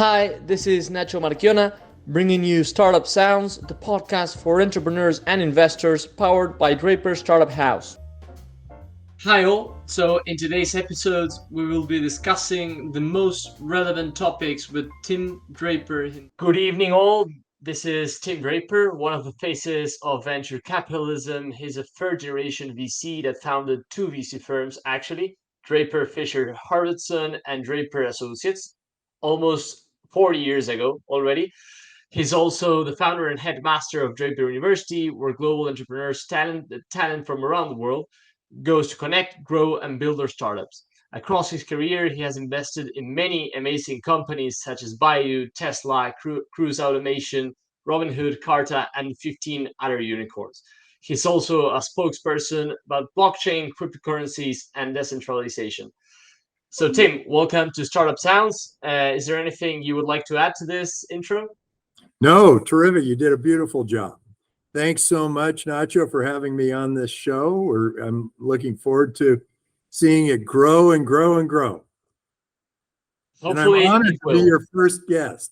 Hi, this is Ignacio, bringing you Startup Sounds, the podcast for entrepreneurs and investors powered by Draper Startup House. Hi all, so in today's episode we will be discussing the most relevant topics with Tim Draper. Good evening all, this is Tim Draper, one of the faces of venture capitalism. He's a third generation VC that founded two VC firms actually, Draper Fisher Harvardson and Draper Associates, almost 40 years ago already. He's also the founder and headmaster of Draper University, where global entrepreneurs talent from around the world goes to connect, grow, and build their startups. Across his career, he has invested in many amazing companies such as Bayou, Tesla, Cruise Automation, Robinhood, Carta, and 15 other unicorns. He's also a spokesperson about blockchain, cryptocurrencies, and decentralization. So, Tim, welcome to Startup Sounds. Is there anything you would like to add to this intro? No, terrific. You did a beautiful job. Thanks so much, Nacho, for having me on this show. I'm looking forward to seeing it grow and grow and grow. Hopefully, and I'm honored to be your first guest.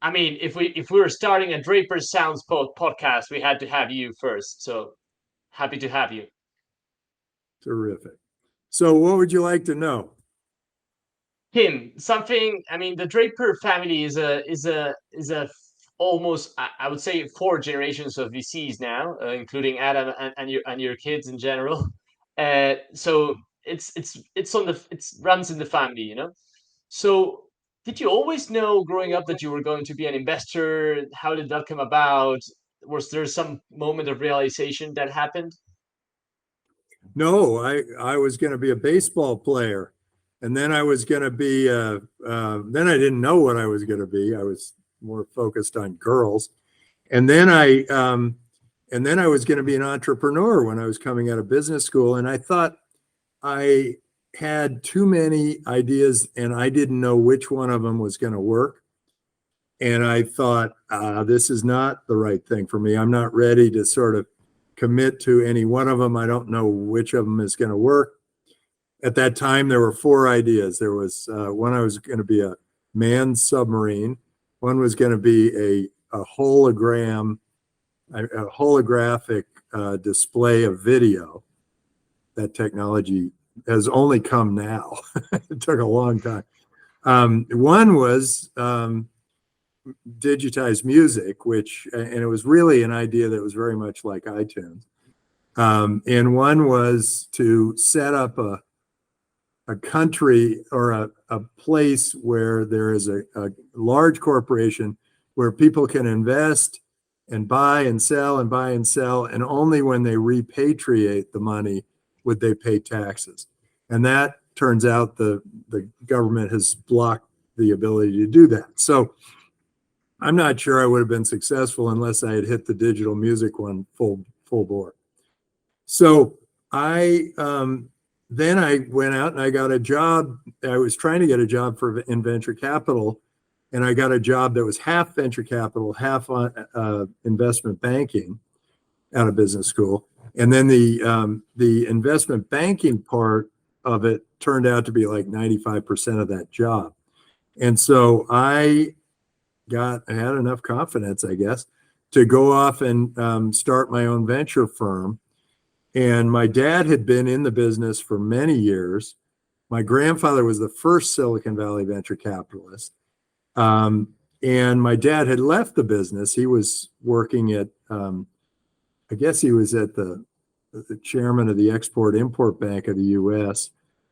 I mean, if we were starting a Draper Sounds podcast, we had to have you first. So happy to have you. Terrific. So what would you like to know? Tim, something. I mean, the Draper family is a almost, I would say, 4 generations of VCs now, including Adam and your kids in general. So it runs in the family, you know. So did you always know growing up that you were going to be an investor? How did that come about? Was there some moment of realization that happened? No, I was going to be a baseball player, and then I was going to be. Then I didn't know what I was going to be. I was more focused on girls, and then I was going to be an entrepreneur when I was coming out of business school, and I thought I had too many ideas, and I didn't know which one of them was going to work. And I thought, this is not the right thing for me. I'm not ready to sort of commit to any one of them. I don't know which of them is going to work. At that time, there were 4 ideas. There was one, I was going to be a manned submarine. One was going to be a holographic display of video. That technology has only come now. It took a long time. One was digitized music, and it was really an idea that was very much like iTunes. And one was to set up a country or a place where there is a large corporation where people can invest and buy and sell and buy and sell, and only when they repatriate the money would they pay taxes. And that turns out the government has blocked the ability to do that. So I'm not sure I would have been successful unless I had hit the digital music one full bore. So then I went out and I got a job. I was trying to get a job in venture capital, and I got a job that was half venture capital, half investment banking out of business school. And then the investment banking part of it turned out to be like 95% of that job. And so I had enough confidence, I guess, to go off and start my own venture firm. And my dad had been in the business for many years. My grandfather was the first Silicon Valley venture capitalist. And my dad had left the business. He was working at, I guess he was at the chairman of the Export-Import Bank of the U.S.,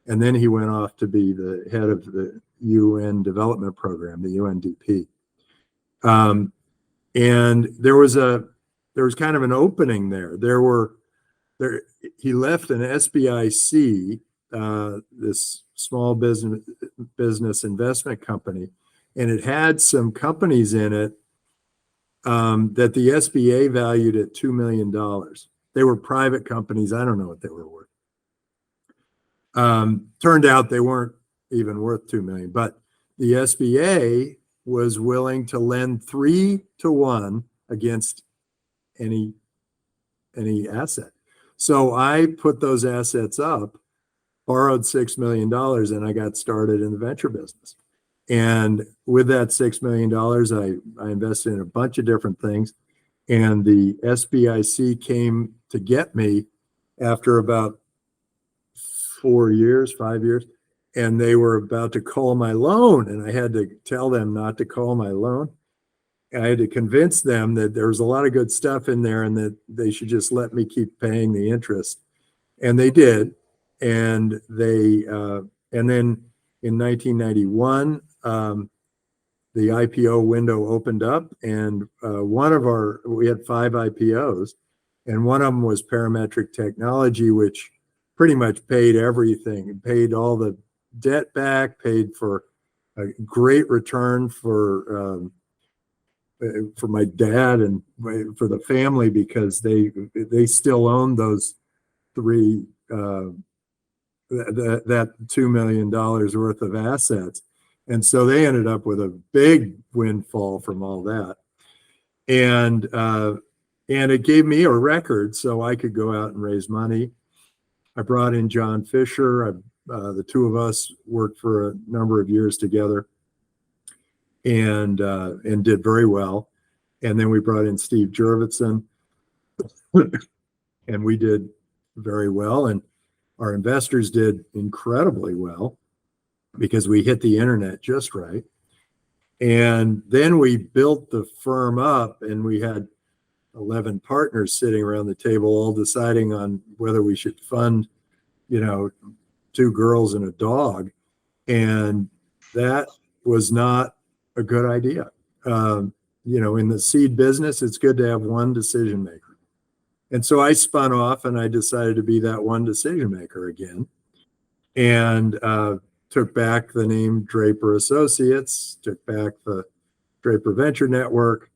and then he went off to be the head of the UN Development Program, the UNDP. And there was kind of an opening there. He left an SBIC, this small business investment company, and it had some companies in it that the SBA valued at $2 million. They were private companies. I don't know what they were worth. Turned out they weren't even worth $2 million, but the SBA was willing to lend 3-to-1 against any asset. So I put those assets up, borrowed $6 million, and I got started in the venture business. And with that $6 million, I invested in a bunch of different things. And the SBIC came to get me after about 5 years, and they were about to call my loan. And I had to tell them not to call my loan. I had to convince them that there was a lot of good stuff in there and that they should just let me keep paying the interest. And they did. And and then in 1991, the IPO window opened up, and we had 5 IPOs, and one of them was Parametric Technology, which pretty much paid everything. It paid all the debt back, paid for a great return for my dad and for the family, because they still own those 3 that $2 million worth of assets. And so they ended up with a big windfall from all that. And it gave me a record so I could go out and raise money. I brought in John Fisher. The two of us worked for a number of years together and did very well. And then we brought in Steve Jurvetson, and we did very well. And our investors did incredibly well because we hit the internet just right. And then we built the firm up, and we had 11 partners sitting around the table, all deciding on whether we should fund, 2 girls and a dog. And that was not a good idea. In the seed business, it's good to have one decision maker. And so I spun off, and I decided to be that one decision maker again, and took back the name Draper Associates, took back the Draper Venture Network,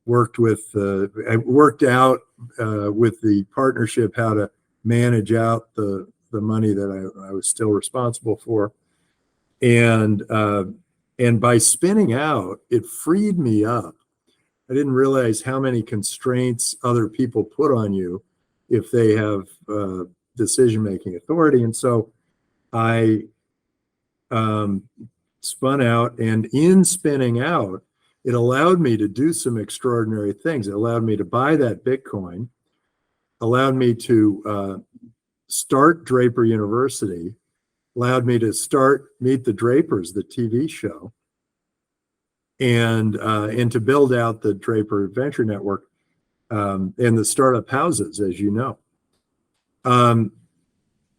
worked out with the partnership how to manage out the money that I was still responsible for. And by spinning out, it freed me up. I didn't realize how many constraints other people put on you if they have decision-making authority. And so I spun out, and in spinning out, it allowed me to do some extraordinary things. It allowed me to buy that Bitcoin, allowed me to start Draper University, allowed me to start Meet the Drapers, the TV show, and to build out the Draper Venture Network and the startup houses, as you know.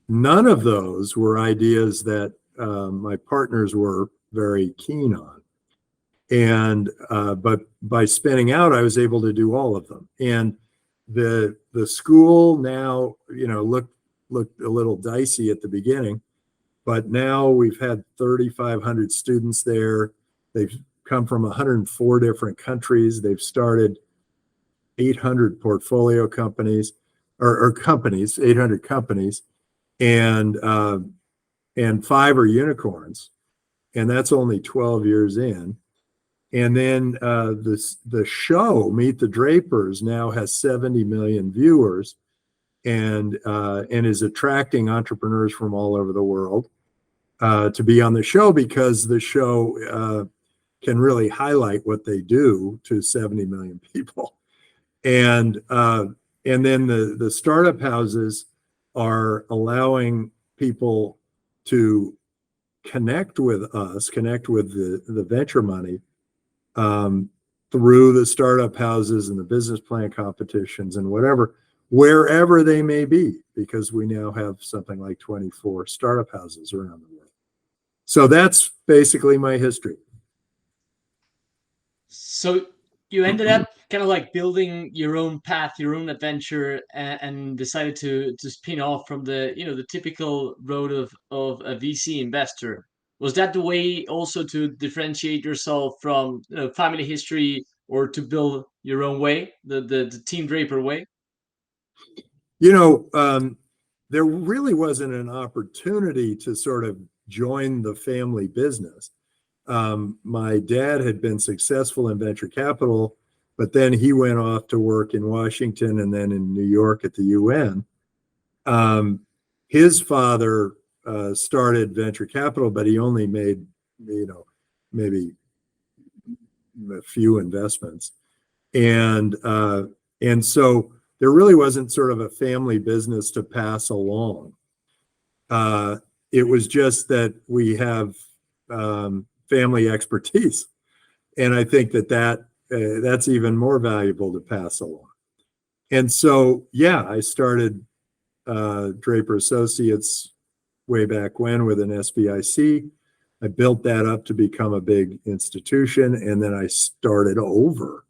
None of those were ideas that my partners were very keen on. But by spinning out, I was able to do all of them. And the school now, looked a little dicey at the beginning, but now we've had 3,500 students there. They've come from 104 different countries. They've started 800 portfolio companies, or companies, 800 companies, and 5 are unicorns, and that's only 12 years in. And then the show Meet the Drapers now has 70 million viewers, and is attracting entrepreneurs from all over the world to be on the show, because the show can really highlight what they do to 70 million people. And then the startup houses are allowing people to connect with us, connect with the venture money through the startup houses and the business plan competitions and wherever they may be, because we now have something like 24 startup houses around the world. So that's basically my history. So you ended up kind of like building your own path, your own adventure, and decided to spin off from the typical road of a VC investor. Was that the way also to differentiate yourself from family history, or to build your own way, the Tim Draper way? There really wasn't an opportunity to sort of join the family business. My dad had been successful in venture capital, but then he went off to work in Washington and then in New York at the UN. His father started venture capital, but he only made, maybe a few investments. And so there really wasn't sort of a family business to pass along. It was just that we have family expertise. And I think that's even more valuable to pass along. And so, yeah, I started Draper Associates way back when with an SBIC. I built that up to become a big institution, and then I started over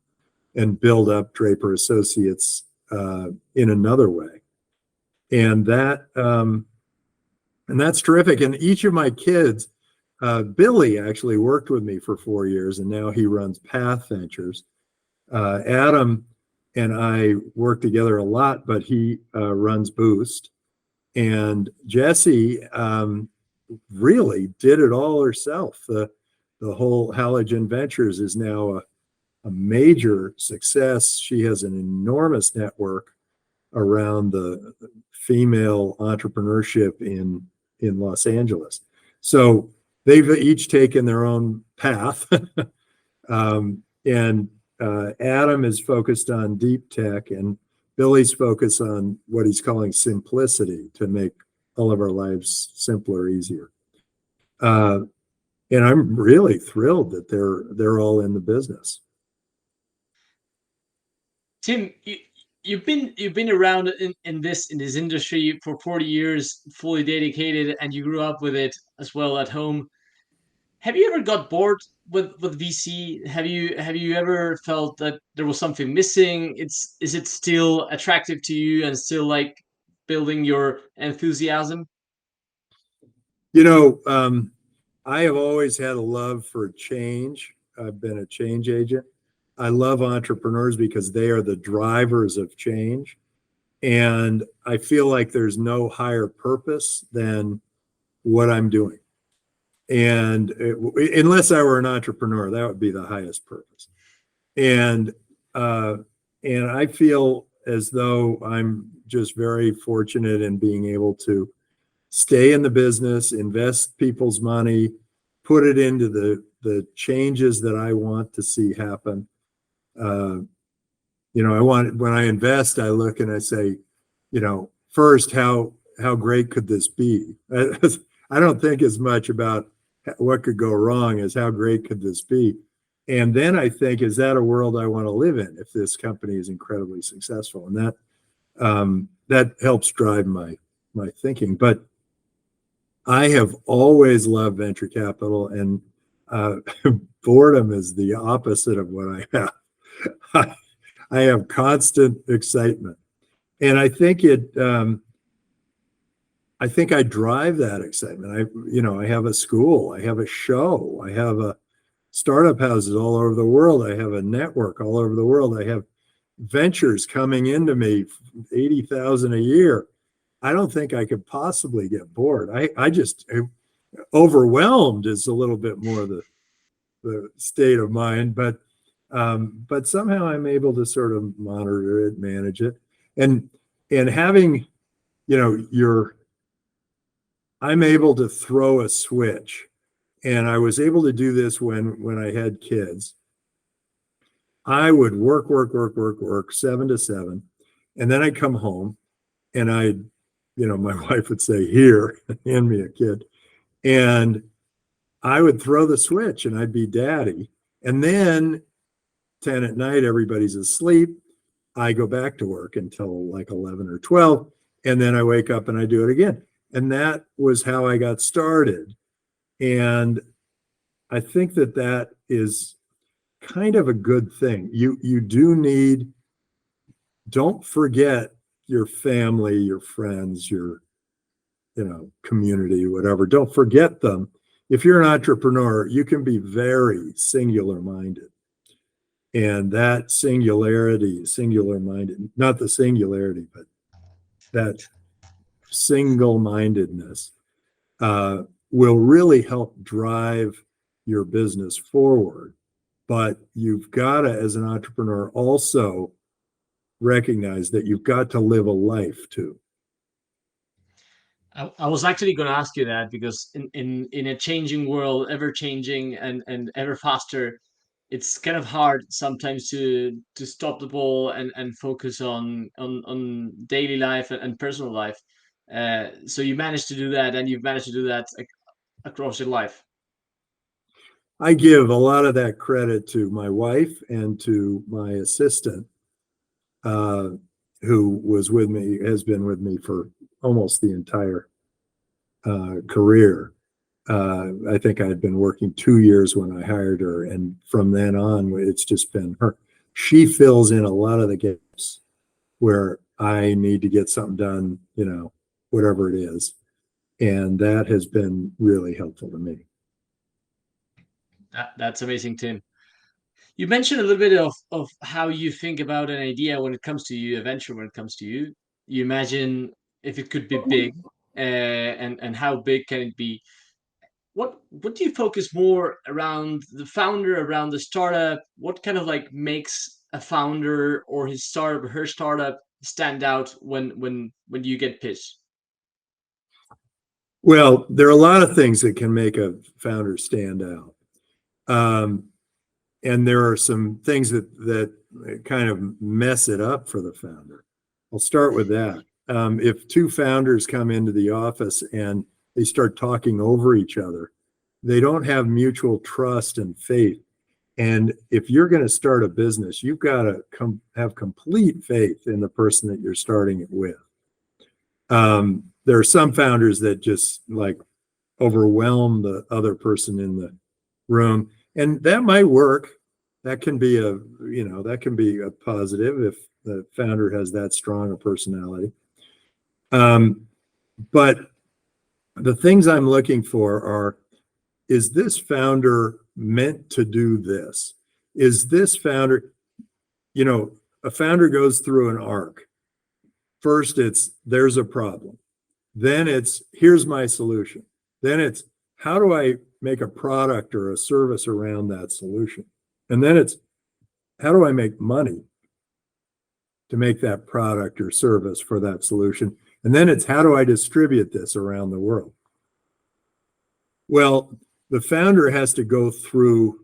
and built up Draper Associates in another way. And that's terrific. And each of my kids, Billy actually worked with me for 4 years, and now he runs Path Ventures. Adam and I work together a lot, but he runs Boost. And Jessie really did it all herself. The whole Halogen Ventures is now a major success. She has an enormous network around the female entrepreneurship in Los Angeles. So they've each taken their own path. And Adam is focused on deep tech, and Billy's focused on what he's calling simplicity, to make all of our lives simpler, easier. And I'm really thrilled that they're all in the business. Tim, you've been around in this industry for 40 years, fully dedicated, and you grew up with it as well at home. Have you ever got bored with VC? Have you ever felt that there was something missing? Is it still attractive to you and still like building your enthusiasm? I have always had a love for change. I've been a change agent. I love entrepreneurs because they are the drivers of change. And I feel like there's no higher purpose than what I'm doing. And unless I were an entrepreneur, that would be the highest purpose. And I feel as though I'm just very fortunate in being able to stay in the business, invest people's money, put it into the changes that I want to see happen. When I invest, I look and I say, first, how great could this be? I don't think as much about what could go wrong as how great could this be. And then I think, is that a world I want to live in if this company is incredibly successful? And that helps drive my thinking. But I have always loved venture capital, and boredom is the opposite of what I have. I have constant excitement, and I think I drive that excitement. I have a school, I have a show, I have a startup houses all over the world. I have a network all over the world. I have ventures coming into me, 80,000 a year. I don't think I could possibly get bored. I just overwhelmed is a little bit more the state of mind, but somehow I'm able to sort of monitor it, manage it, and having, I'm able to throw a switch, and I was able to do this when I had kids. I would work 7 to 7, and then I'd come home, and my wife would say, "Here, hand me a kid," and I would throw the switch, and I'd be daddy. And then 10 at night, everybody's asleep. I go back to work until like 11 or 12, and then I wake up and I do it again. And that was how I got started. And I think that is kind of a good thing. You do need, don't forget your family, your friends, your community, whatever. Don't forget them. If you're an entrepreneur, you can be very singular minded. And that singular minded, not the singularity, but that single mindedness will really help drive your business forward. But you've got to, as an entrepreneur, also recognize that you've got to live a life too. I was actually going to ask you that because in a changing world, ever changing and ever faster, it's kind of hard sometimes to stop the ball and focus on daily life and personal life. So you managed to do that, and you've managed to do that across your life. I give a lot of that credit to my wife and to my assistant, uh, who was with me, has been with me for almost the entire career. I think I had been working 2 years when I hired her, and from then on, it's just been her. She fills in a lot of the gaps where I need to get something done, whatever it is. And that has been really helpful to me. That's amazing, Tim. You mentioned a little bit of how you think about an idea when it comes to you, a venture when it comes to you. You imagine if it could be big, and how big can it be? What do you focus more around the founder, around the startup? What kind of like makes a founder or his startup or her startup stand out when you get pitched? Well, there are a lot of things that can make a founder stand out. Um, and there are some things that kind of mess it up for the founder. I'll start with that. If two founders come into the office and they start talking over each other, they don't have mutual trust and faith. And if you're going to start a business, you've got to have complete faith in the person that you're starting it with. There are some founders that just like overwhelm the other person in the room, and that might work. That can be a positive if the founder has that strong a personality. But the things I'm looking for are, is this founder meant to do this? Is this founder, a founder goes through an arc. First, it's there's a problem. Then it's here's my solution. Then it's how do I make a product or a service around that solution? And then it's how do I make money to make that product or service for that solution? And then it's how do I distribute this around the world? Well, the founder has to go through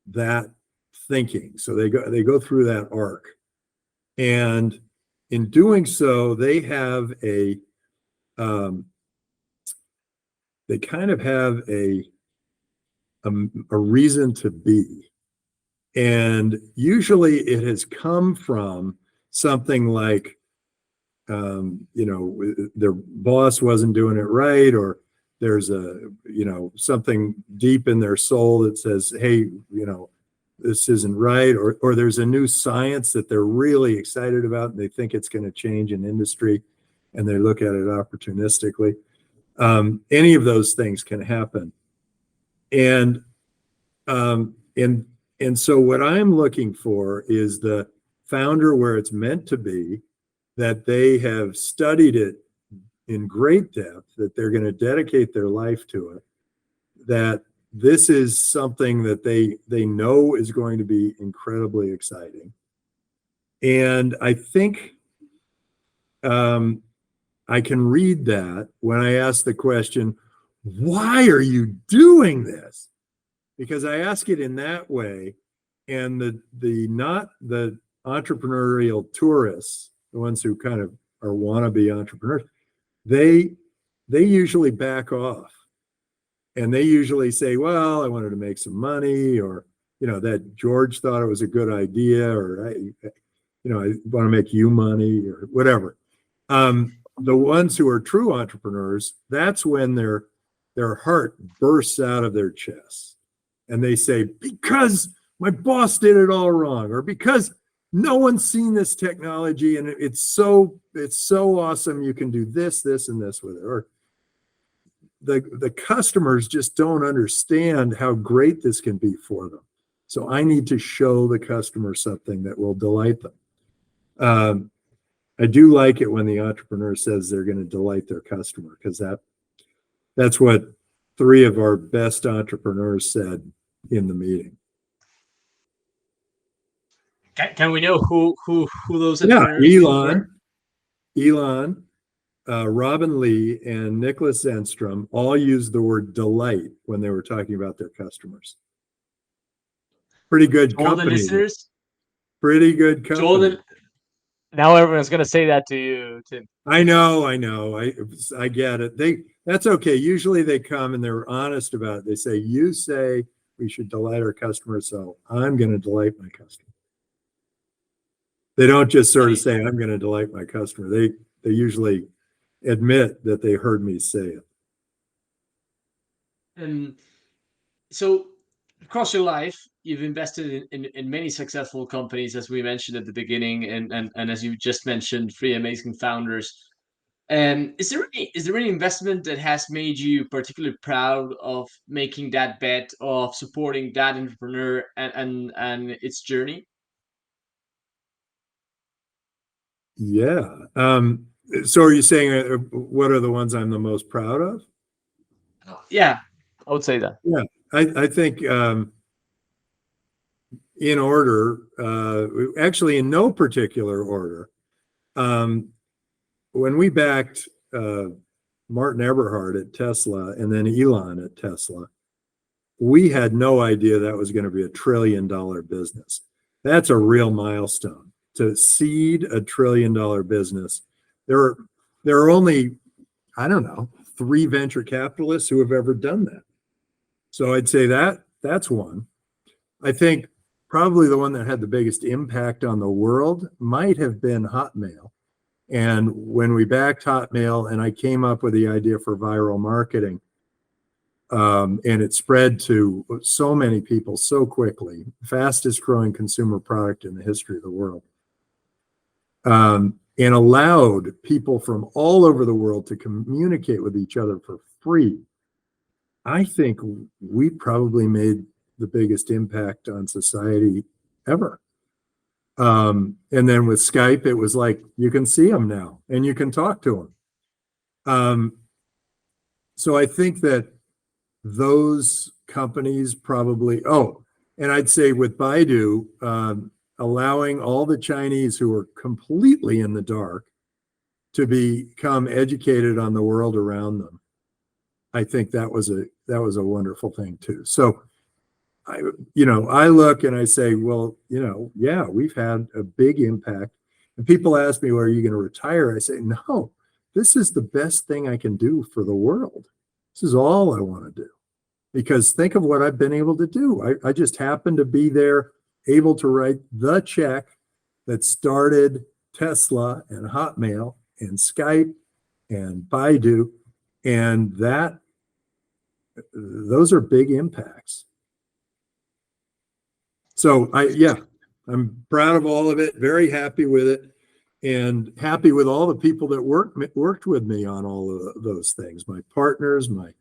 that thinking. So they go through that arc. And in doing so, they have they kind of have a reason to be. And usually it has come from something like, their boss wasn't doing it right, or there's something deep in their soul that says, hey, this isn't right, or there's a new science that they're really excited about and they think it's going to change an industry and they look at it opportunistically. Any of those things can happen. And so what I'm looking for is the founder where it's meant to be, that they have studied it in great depth, that they're going to dedicate their life to it, that this is something that they know is going to be incredibly exciting. And I think I can read that when I ask the question, why are you doing this? Because I ask it in that way, and not the entrepreneurial tourists, the ones who kind of are wannabe entrepreneurs, they usually back off, and they usually say, well, I wanted to make some money, or that George thought it was a good idea, or I want to make you money, or whatever. The ones who are true entrepreneurs, that's when their heart bursts out of their chest. And they say, because my boss did it all wrong, or because no one's seen this technology and it's so awesome, you can do this, and this with it. Or the customers just don't understand how great this can be for them. So I need to show the customer something that will delight them. I do like it when the entrepreneur says they're going to delight their customer, because that's what 3 of our best entrepreneurs said in the meeting. Can we know who those Yeah, entrepreneurs were? Elon, Robin Lee and Nicholas Zenstrom all used the word delight when they were talking about their customers. Pretty good All the company. listeners, Pretty good to all company. now everyone's gonna say that to you, Tim. I know. I get it. That's okay. Usually they come and they're honest about it. They say, you say we should delight our customers, so I'm going to delight my customer. They don't just sort of say, I'm going to delight my customer. They usually admit that they heard me say it. And so across your life, you've invested in many successful companies, as we mentioned at the beginning, and as you just mentioned, three amazing founders. Is there any investment that has made you particularly proud of making that bet of supporting that entrepreneur and its journey? Yeah. So are you saying what are the ones I'm the most proud of? Yeah, I would say that. Yeah. I think in order, actually in no particular order. When we backed Martin Eberhard at Tesla and then Elon at Tesla, we had no idea that was going to be $1 trillion business. That's a real milestone. To seed $1 trillion business, there are only, I don't know, 3 venture capitalists who have ever done that. So I'd say that's one. I think probably the one that had the biggest impact on the world might have been Hotmail. And when we backed Hotmail and I came up with the idea for viral marketing, and it spread to so many people so quickly, fastest growing consumer product in the history of the world, and allowed people from all over the world to communicate with each other for free. I think we probably made the biggest impact on society ever. And then with Skype, it was like, you can see them now and you can talk to them. So I think that those companies probably, and I'd say with Baidu, allowing all the Chinese who are completely in the dark to become educated on the world around them. I think that was a wonderful thing too. So I look and I say, well, yeah, we've had a big impact. And people ask me, well, are you going to retire? I say, no, this is the best thing I can do for the world. This is all I want to do. Because think of what I've been able to do. I just happened to be there, able to write the check that started Tesla and Hotmail and Skype and Baidu. And those are big impacts. So I'm proud of all of it, very happy with it, and happy with all the people that worked with me on all of those things. My partners, my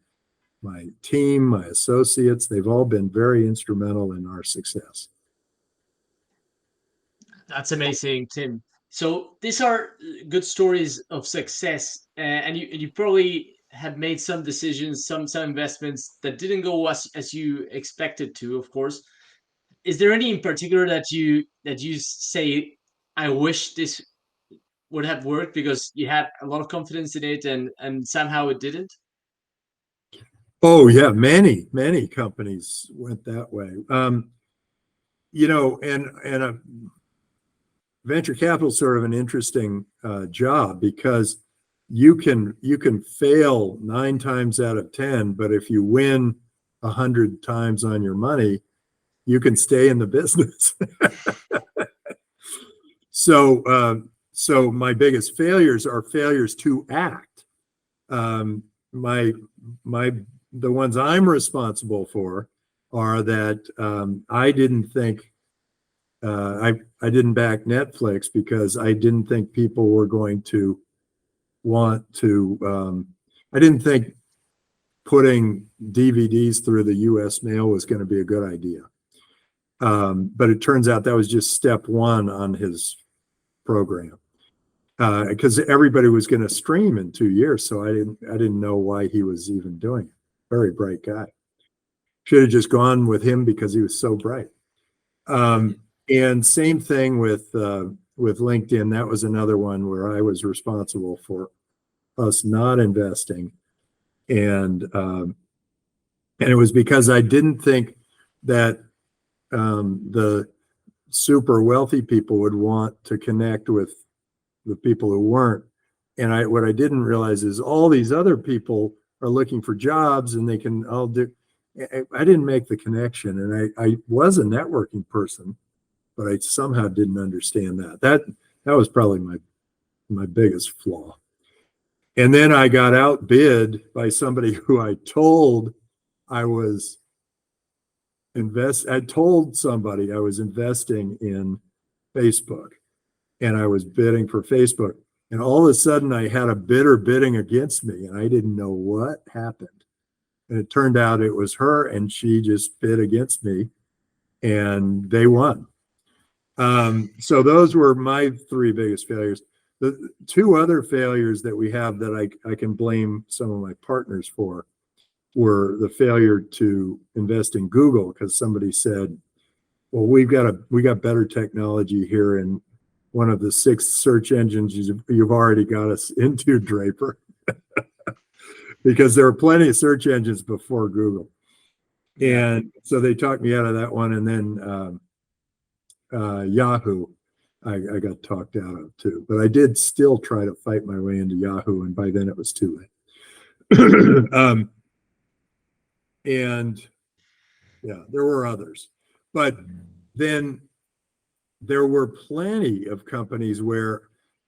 team, my associates, they've all been very instrumental in our success. That's amazing, Tim. So these are good stories of success, and you probably have made some decisions, some investments that didn't go as you expected to, of course. Is there any in particular that you say, I wish this would have worked because you had a lot of confidence in it and somehow it didn't? Oh yeah, many companies went that way. And venture capital is sort of an interesting job because you can fail 9 times out of 10, but if you win 100 times on your money, you can stay in the business. So my biggest failures are failures to act. The ones I'm responsible for are that I didn't think I didn't back Netflix because I didn't think people were going to want to. I didn't think putting DVDs through the U.S. mail was going to be a good idea. But it turns out that was just step 1 on his program, because everybody was going to stream in 2 years. So I didn't know why he was even doing it. Very bright guy. Should have just gone with him because he was so bright. And same thing with LinkedIn. That was another one where I was responsible for us not investing. And it was because I didn't think that the super wealthy people would want to connect with the people who weren't. And what I didn't realize is all these other people are looking for jobs and they can all do. I didn't make the connection, and I was a networking person, but I somehow didn't understand that. That was probably my biggest flaw. And then I got outbid by somebody who I told I was I told somebody I was investing in Facebook, and I was bidding for Facebook. And all of a sudden I had a bidder bidding against me, and I didn't know what happened. And it turned out it was her, and she just bid against me, and they won. So those were my three biggest failures. The two other failures that we have that I can blame some of my partners for were the failure to invest in Google, because somebody said, well, we got better technology here in one of the 6 search engines you've already got us into, Draper. Because there were plenty of search engines before Google. And so they talked me out of that one. And then Yahoo, I got talked out of too. But I did still try to fight my way into Yahoo, and by then it was too late. And yeah, there were others. But then there were plenty of companies where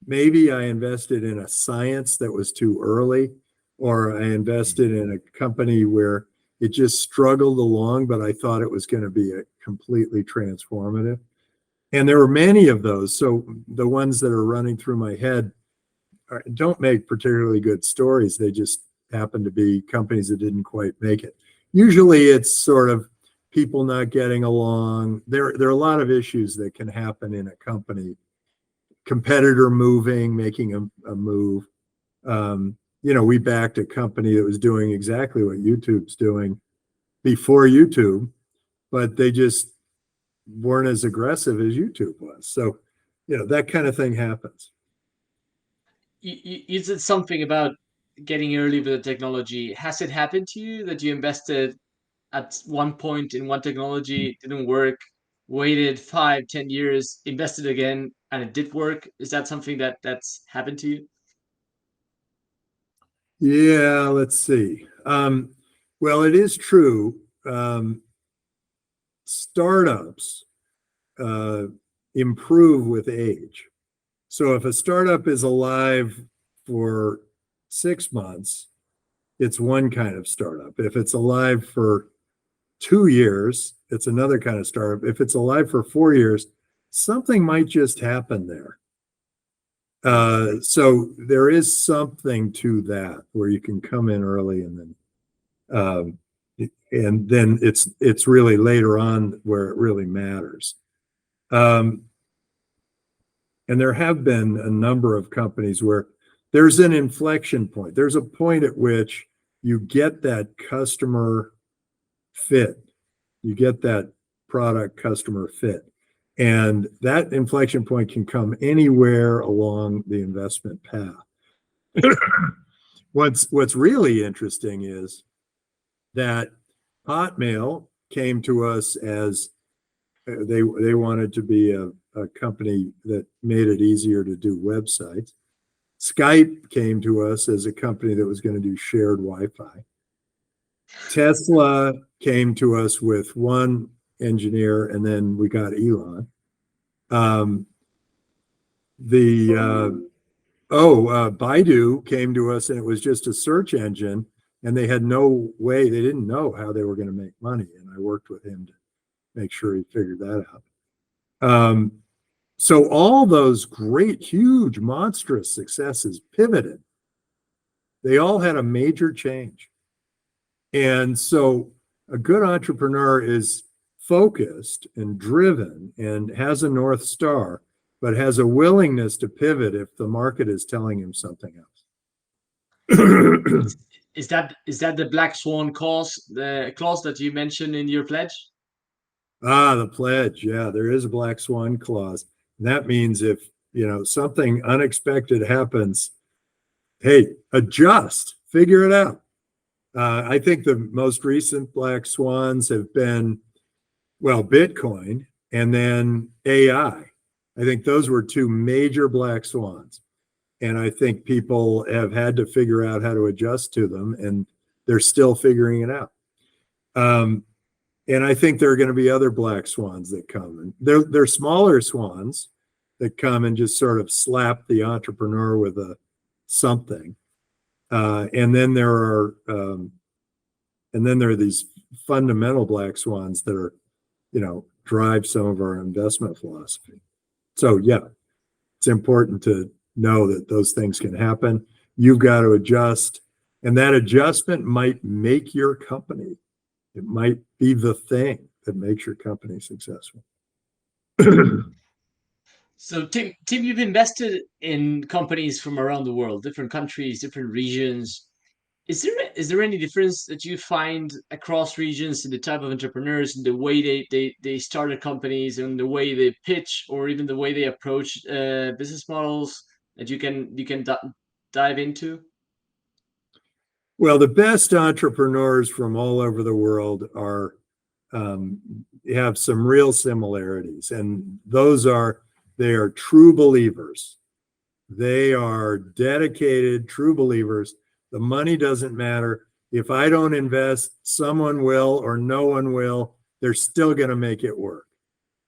maybe I invested in a science that was too early, or I invested in a company where it just struggled along, but I thought it was going to be a completely transformative. And there were many of those. So the ones that are running through my head don't make particularly good stories. They just happen to be companies that didn't quite make it. Usually it's sort of people not getting along. There are a lot of issues that can happen in a company. Competitor moving, making a move. We backed a company that was doing exactly what YouTube's doing before YouTube, but they just weren't as aggressive as YouTube was. So, that kind of thing happens. You said something about getting early with the technology. Has it happened to you that you invested at one point in one technology, didn't work, waited 5, 10 years, invested again, and it did work? Is that something that's happened to you? Yeah, let's see. Well, it is true. Startups improve with age. So if a startup is alive for 6 months, it's one kind of startup. If it's alive for 2 years, it's another kind of startup. If it's alive for 4 years, something might just happen there. So there is something to that where you can come in early, and then it's really later on where it really matters. And there have been a number of companies where there's an inflection point. There's a point at which you get that customer fit. You get that product customer fit. And that inflection point can come anywhere along the investment path. What's really interesting is that Hotmail came to us as they wanted to be a company that made it easier to do websites. Skype came to us as a company that was going to do shared Wi-Fi. Tesla came to us with one engineer, and then we got Elon. Baidu came to us, and it was just a search engine, and they had no way, they didn't know how they were going to make money, and I worked with him to make sure he figured that out. So all those great, huge, monstrous successes pivoted. They all had a major change. And so a good entrepreneur is focused and driven and has a North Star, but has a willingness to pivot if the market is telling him something else. Is that the black swan clause, the clause that you mentioned in your pledge? The pledge. Yeah, there is a black swan clause. And that means if something unexpected happens, hey, adjust, figure it out. I think the most recent black swans have been, well, Bitcoin and then AI. I think those were two major black swans. And I think people have had to figure out how to adjust to them, and they're still figuring it out. And I think there are going to be other black swans that come. And they're smaller swans that come and just sort of slap the entrepreneur with a something. And then there are these fundamental black swans that are, drive some of our investment philosophy. So yeah, it's important to know that those things can happen. You've got to adjust, and that adjustment might make your company. It might be the thing that makes your company successful. So Tim, you've invested in companies from around the world, different countries, different regions. Is there any difference that you find across regions in the type of entrepreneurs, in the way they started companies, and the way they pitch, or even the way they approach business models that you can dive into? Well, the best entrepreneurs from all over the world have some real similarities, and they are true believers. They are dedicated, true believers. The money doesn't matter. If I don't invest, someone will or no one will. They're still going to make it work.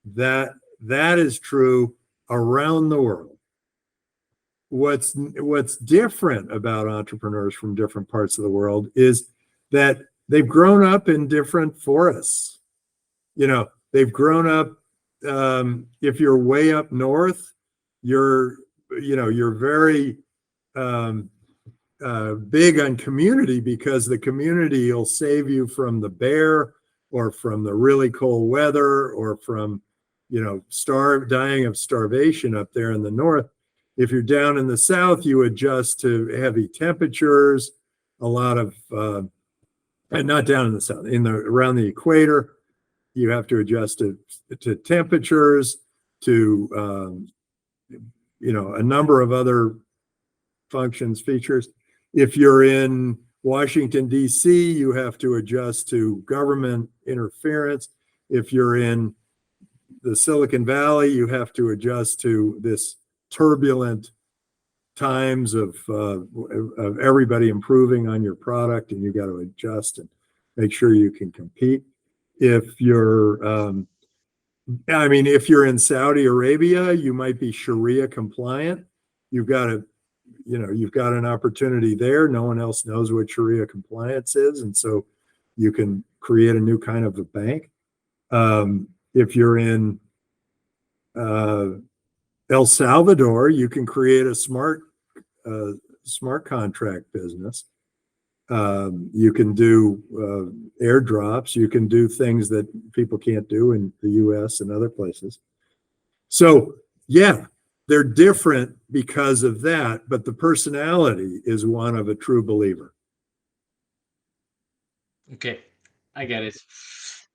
That is true around the world. What's different about entrepreneurs from different parts of the world is that they've grown up in different forests. They've grown up. If you're way up north, you're very big on community, because the community will save you from the bear, or from the really cold weather, or from dying of starvation up there in the north. If you're down in the south, you adjust to heavy temperatures, a lot of and not down in the south, around the equator, you have to adjust to temperatures, to a number of other features. If you're in Washington, D.C., you have to adjust to government interference. If you're in the Silicon Valley, you have to adjust to this turbulent times of everybody improving on your product, and you got to adjust and make sure you can compete. If you're in Saudi Arabia, you might be Sharia compliant. You've got an opportunity there. No one else knows what Sharia compliance is, and so you can create a new kind of a bank. If you're in El Salvador, you can create a smart contract business. You can do airdrops. You can do things that people can't do in the U.S. and other places. So yeah, they're different because of that, but the personality is one of a true believer. Okay, I get it.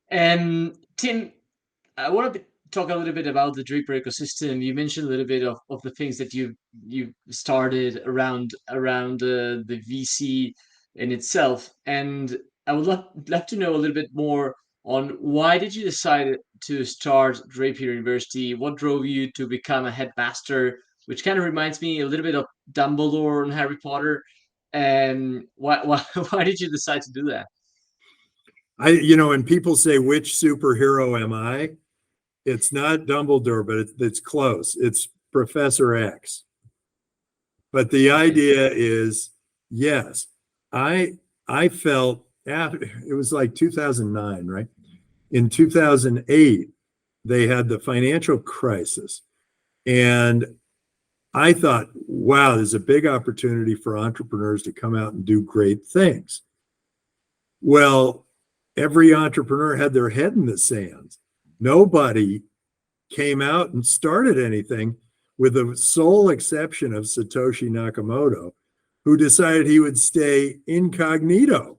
And Tim, I want to talk a little bit about the Draper ecosystem. You mentioned a little bit of the things that you started around the VC in itself, and I would love to know a little bit more on why did you decide to start Draper University? What drove you to become a headmaster, which kind of reminds me a little bit of Dumbledore and Harry Potter. And why did you decide to do that? When people say, which superhero am I? It's not Dumbledore, but it's close. It's Professor X. But the idea is, yes, I felt it was like 2009, right? In 2008, they had the financial crisis. And I thought, wow, there's a big opportunity for entrepreneurs to come out and do great things. Well, every entrepreneur had their head in the sand. Nobody came out and started anything, with the sole exception of Satoshi Nakamoto, who decided he would stay incognito.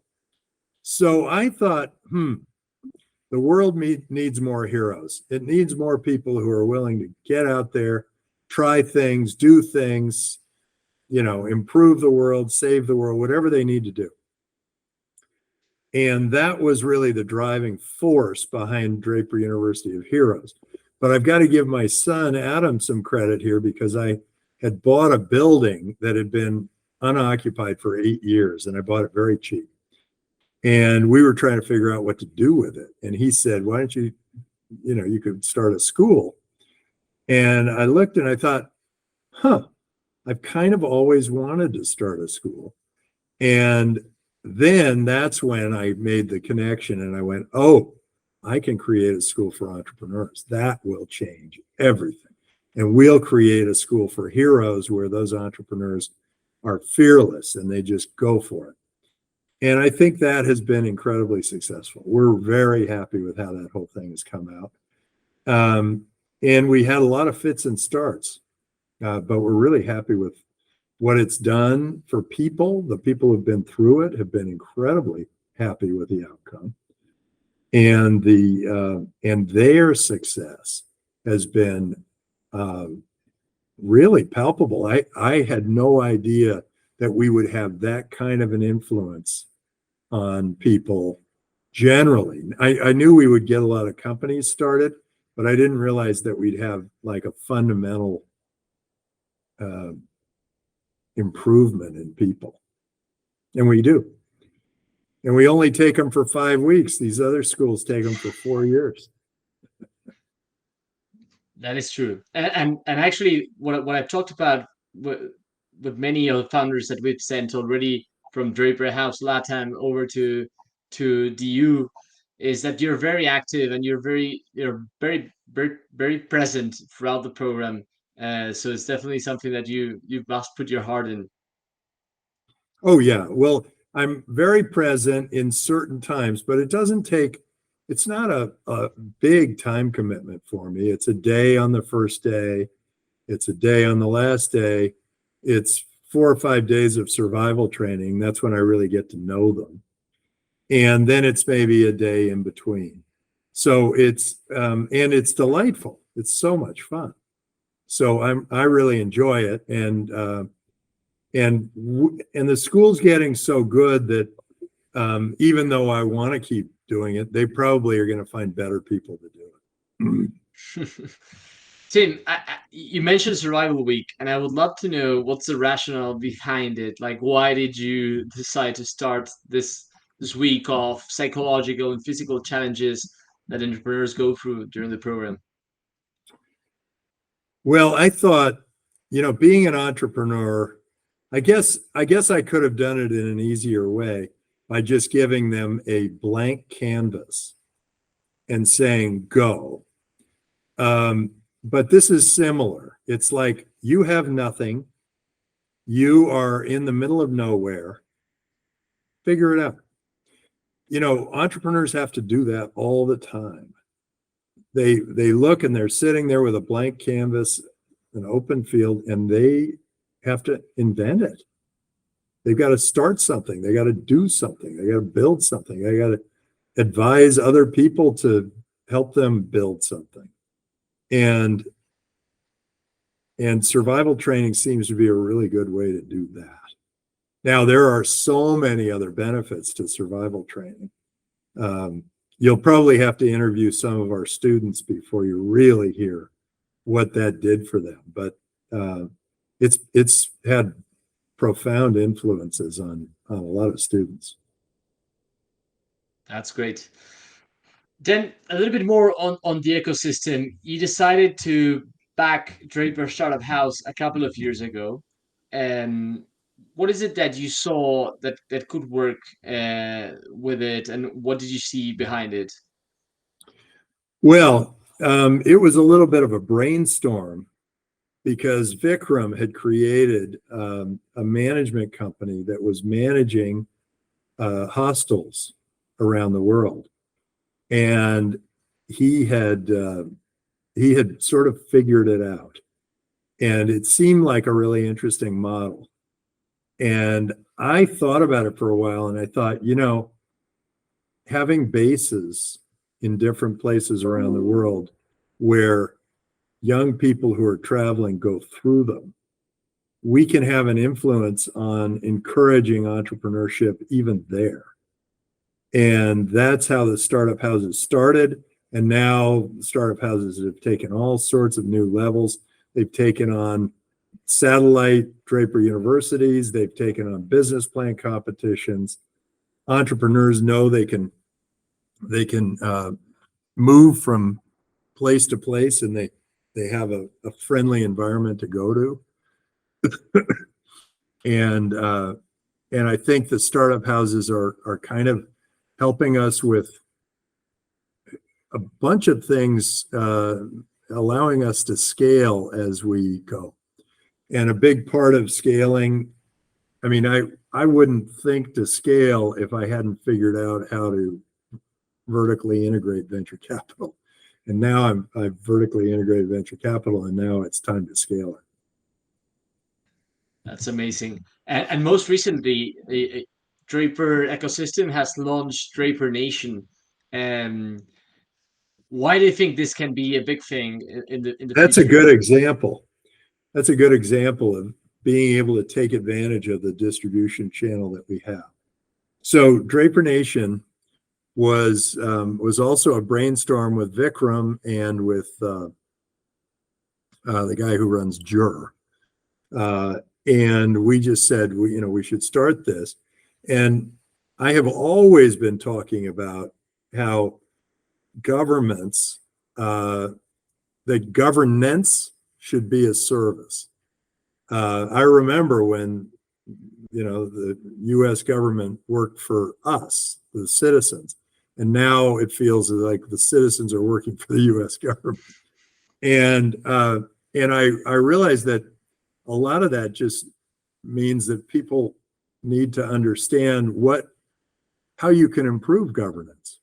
So I thought, the world needs more heroes. It needs more people who are willing to get out there, try things, do things, improve the world, save the world, whatever they need to do. And that was really the driving force behind Draper University of Heroes. But I've got to give my son, Adam, some credit here, because I had bought a building that had been unoccupied for 8 years, and I bought it very cheap. And we were trying to figure out what to do with it. And he said, why don't you, you could start a school. And I looked and I thought, I've kind of always wanted to start a school. And then that's when I made the connection and I went, oh, I can create a school for entrepreneurs. That will change everything. And we'll create a school for heroes where those entrepreneurs are fearless and they just go for it. And I think that has been incredibly successful. We're very happy with how that whole thing has come out. And we had a lot of fits and starts, but we're really happy with what it's done for people. The people who've been through it have been incredibly happy with the outcome. And their success has been really palpable. I had no idea that we would have that kind of an influence on people generally. I knew we would get a lot of companies started, but I didn't realize that we'd have like a fundamental improvement in people. And we do. And we only take them for 5 weeks. These other schools take them for 4 years. That is true. And actually, what I've talked about with many of the founders that we've sent already from Draper House LATAM over to DU is that you're very active and you're very present throughout the program. So it's definitely something that you must put your heart in. Oh yeah. Well, I'm very present in certain times, but it's not a big time commitment for me. It's a day on the first day. It's a day on the last day. It's 4 or 5 days of survival training. That's when I really get to know them. And then it's maybe a day in between. So it's and it's delightful. It's so much fun. So I really enjoy it. And the school's getting so good that even though I want to keep doing it, they probably are going to find better people to do it. Tim, you mentioned Survival Week, and I would love to know what's the rationale behind it. Like, why did you decide to start this week of psychological and physical challenges that entrepreneurs go through during the program? Well, I thought, being an entrepreneur, I guess I could have done it in an easier way by just giving them a blank canvas and saying, go. But this is similar. It's like you have nothing. You are in the middle of nowhere. Figure it out. Entrepreneurs have to do that all the time. They look and they're sitting there with a blank canvas, an open field, and they have to invent it. They've got to start something. They got to do something. They got to build something. They got to advise other people to help them build something. And survival training seems to be a really good way to do that. Now, there are so many other benefits to survival training. You'll probably have to interview some of our students before you really hear what that did for them. But it's had profound influences on a lot of students. That's great. Then a little bit more on the ecosystem. You decided to back Draper Startup House a couple of years ago. What is it that you saw that could work with it, and what did you see behind it? Well, it was a little bit of a brainstorm because Vikram had created a management company that was managing hostels around the world. And he had sort of figured it out. And it seemed like a really interesting model. And I thought about it for a while, and I thought, having bases in different places around the world where young people who are traveling go through them we can have an influence on encouraging entrepreneurship even there. And that's how the startup houses started. And now startup houses have taken all sorts of new levels. They've taken on satellite Draper universities. They've taken on business plan competitions. Entrepreneurs know they can move from place to place, and they have a friendly environment to go to. And I think the startup houses are kind of helping us with a bunch of things, allowing us to scale as we go. And a big part of scaling, I mean, I wouldn't think to scale if I hadn't figured out how to vertically integrate venture capital. And now I've vertically integrated venture capital, and now it's time to scale it. That's amazing. And most recently, Draper ecosystem has launched Draper Nation. Why do you think this can be a big thing in the That's a future? good example. That's a good example of being able to take advantage of the distribution channel that we have. So Draper Nation was also a brainstorm with Vikram and with the guy who runs Jur. And we just said, we should start this. And I have always been talking about how governments, that governance should be a service. I remember when, the U.S. government worked for us, the citizens, and now it feels like the citizens are working for the U.S. government. And I realized that a lot of that just means that people need to understand how you can improve governance.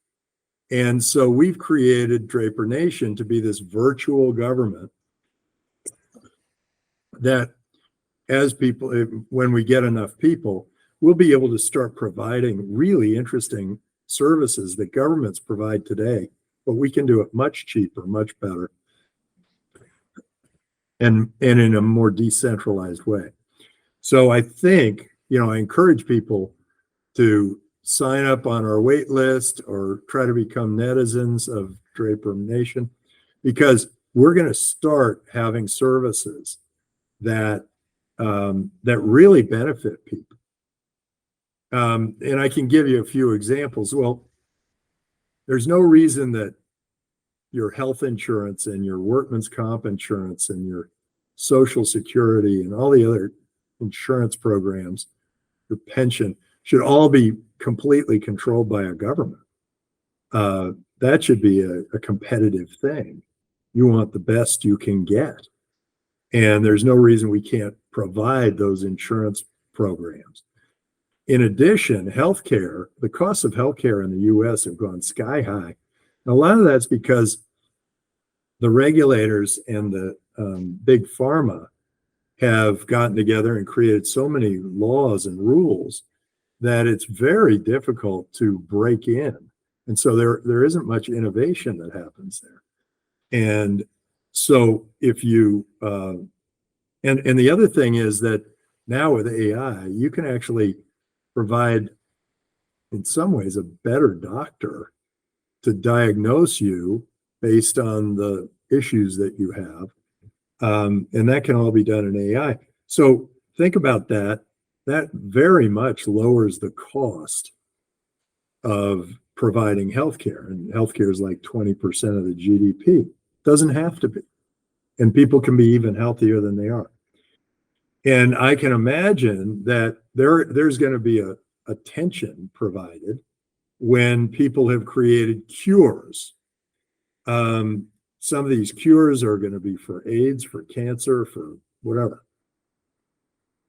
And so we've created Draper Nation to be this virtual government that, as people, when we get enough people, we'll be able to start providing really interesting services that governments provide today, but we can do it much cheaper, much better, and in a more decentralized way. So I think, I encourage people to sign up on our wait list or try to become netizens of Draper Nation, because we're going to start having services that really benefit people. And I can give you a few examples. Well, there's no reason that your health insurance and your workman's comp insurance and your Social Security and all the other insurance programs, your pension, should all be completely controlled by a government. That should be a competitive thing. You want the best you can get. And there's no reason we can't provide those insurance programs. In addition, healthcare, the costs of healthcare in the US have gone sky high. And a lot of that's because the regulators and the big pharma have gotten together and created so many laws and rules that it's very difficult to break in. And so there isn't much innovation that happens there. And so if you, and the other thing is that now with AI, you can actually provide, in some ways, a better doctor to diagnose you based on the issues that you have. And that can all be done in AI. So think about that. That very much lowers the cost of providing healthcare. And healthcare is like 20% of the GDP. Doesn't have to be. And people can be even healthier than they are. And I can imagine that there's going to be a tension provided when people have created cures. Some of these cures are going to be for AIDS, for cancer, for whatever.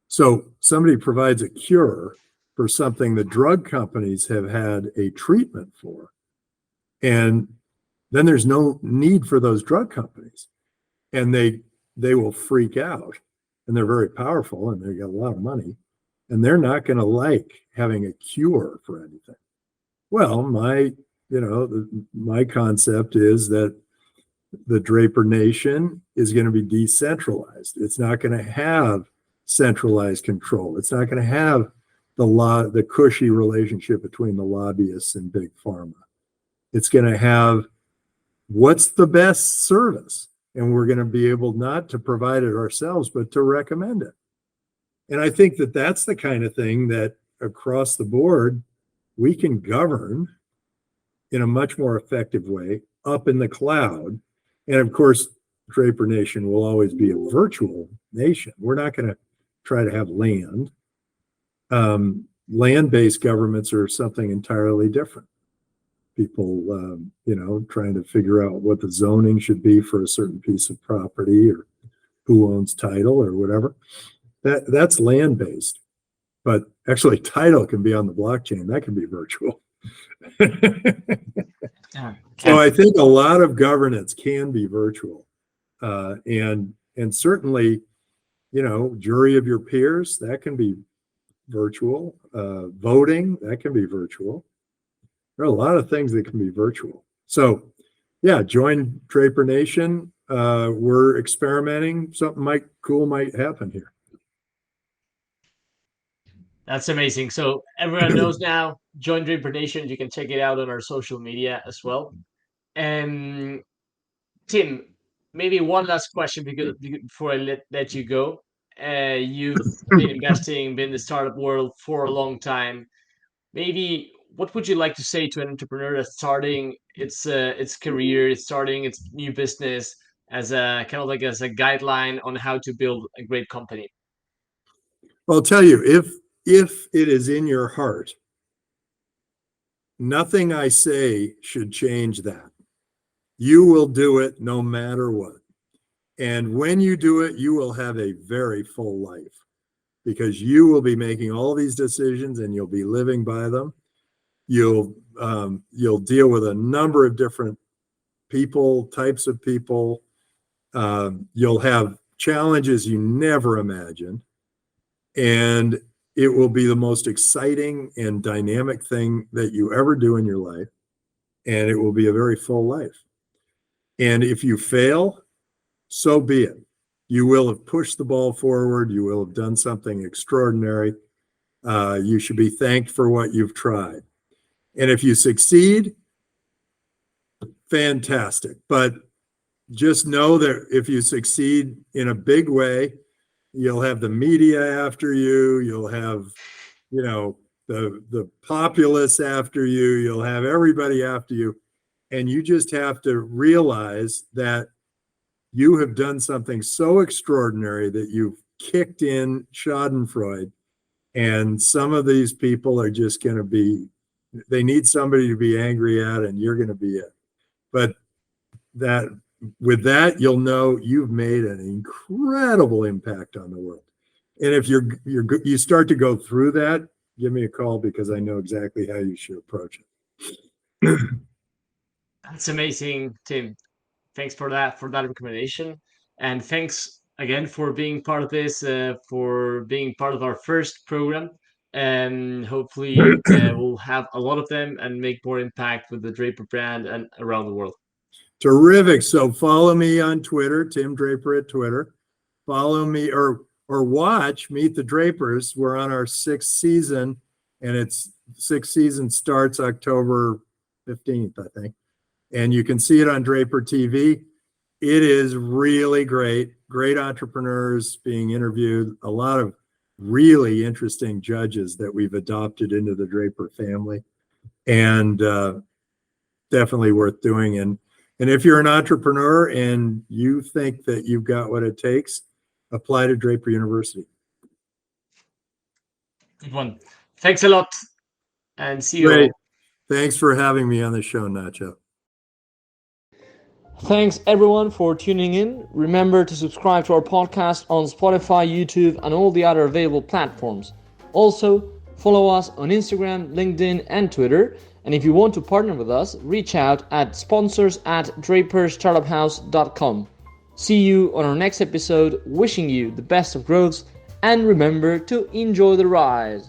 So somebody provides a cure for something the drug companies have had a treatment for. And then there's no need for those drug companies. And they will freak out. And they're very powerful and they got a lot of money. And they're not going to like having a cure for anything. Well, my concept is that the Draper Nation is going to be decentralized. It's not going to have centralized control. It's not going to have the cushy relationship between the lobbyists and big pharma. It's going to have what's the best service, and we're going to be able not to provide it ourselves, but to recommend it. And I think that that's the kind of thing that across the board we can govern in a much more effective way up in the cloud. And of course, Draper Nation will always be a virtual nation. We're not going to try to have land. Land-based governments are something entirely different. People, trying to figure out what the zoning should be for a certain piece of property or who owns title or whatever. That's land-based. But actually, title can be on the blockchain. That can be virtual. So I think a lot of governance can be virtual. And certainly, jury of your peers, that can be virtual. Voting, that can be virtual. There are a lot of things that can be virtual. So yeah, join Draper Nation. We're experimenting. Something cool might happen here. That's amazing. So everyone knows now, join Draper Nation. You can check it out on our social media as well. And Tim, maybe one last question before I let you go. You've been investing, been in the startup world for a long time. Maybe what would you like to say to an entrepreneur that's starting its career, it's starting its new business as a kind of like as a guideline on how to build a great company? Well, I'll tell you, if it is in your heart, nothing I say should change that. You will do it no matter what. And when you do it, you will have a very full life because you will be making all these decisions and you'll be living by them. You'll deal with a number of different people, types of people. You'll have challenges you never imagined. And it will be the most exciting and dynamic thing that you ever do in your life. And it will be a very full life. And if you fail, so be it. You will have pushed the ball forward. You will have done something extraordinary. You should be thanked for what you've tried. And if you succeed, fantastic. But just know that if you succeed in a big way, you'll have the media after you. You'll have, the populace after you. You'll have everybody after you. And you just have to realize that you have done something so extraordinary that you've kicked in Schadenfreude. And some of these people are just going to they need somebody to be angry at, and you're going to be it. But with that, you'll know you've made an incredible impact on the world. And if you start to go through that, give me a call because I know exactly how you should approach it. That's amazing, Tim. Thanks for that recommendation, and thanks again for being part of this, for being part of our first program. And hopefully, we'll have a lot of them and make more impact with the Draper brand and around the world. Terrific. So follow me on Twitter, Tim Draper at Twitter. Follow me or watch Meet the Drapers. We're on our 6th season, and its 6th season starts October 15th, I think. And you can see it on Draper TV. It is really great. Great entrepreneurs being interviewed. A lot of really interesting judges that we've adopted into the Draper family. And definitely worth doing. And if you're an entrepreneur and you think that you've got what it takes, apply to Draper University. Good one. Thanks a lot. And see you. Great. Thanks for having me on the show, Nacho. Thanks everyone for tuning in. Remember to subscribe to our podcast on Spotify, YouTube, and all the other available platforms. Also, follow us on Instagram, LinkedIn, and Twitter. And if you want to partner with us, reach out at sponsors@draperstartuphouse.com. See you on our next episode, wishing you the best of growth, and remember to enjoy the ride.